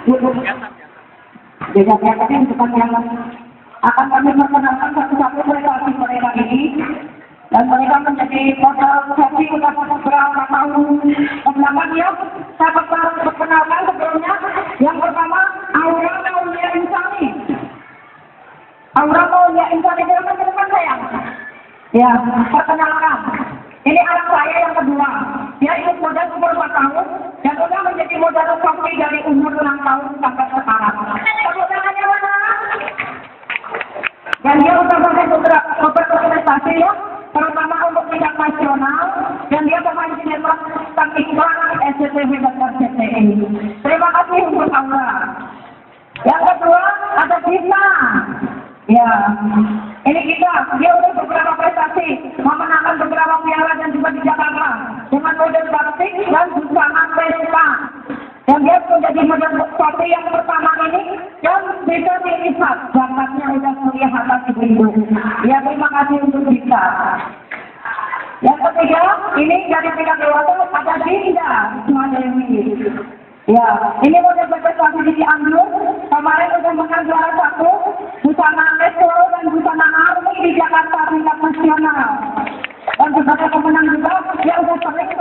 Biasa-biasa ini bukan yang akan kami perkenalkan satu-satu prestasi mereka ini. Dan mereka menjadi modal hoki sudah beberapa tahun kebelakang ya. Saya perkenalkan sebelumnya. Yang pertama, Aura Maulia Insani. Aura Maulia Insani itu teman-teman saya. Ya, perkenalkan. Ini anak saya yang kedua. Dia ikut modal umur 4 tahun dan sudah menjadi modal hoki dari umur 6 tahun sampai sekarang. Tepuk tangannya mana? Dan dia sudah berprestasi ya. Terutama untuk tingkat nasional, dan dia pemain sinetron sang iklan SCTV dan RCTI. Terima kasih untuk Aura. Yang kedua ada Gita. Ya, ini kita. Dia udah beberapa prestasi, memenangkan beberapa piala dan juga di Jakarta dengan model batik dan busana Vespa. Dan dia menjadi model seperti yang pertama ini yang bisa dilihat bakatnya sudah kelihatan ibu-ibu. Ya, terima kasih untuk kita. Yang ketiga, ini dari tingkat dewasa ada Dinda Sumadewi. Ya, ini model berprestasi di Cianjur. Kemarin sudah menang juara 1 busana Metro dan busana Army di Jakarta tingkat nasional. Dan sebagai pemenang juga, dia sudah sering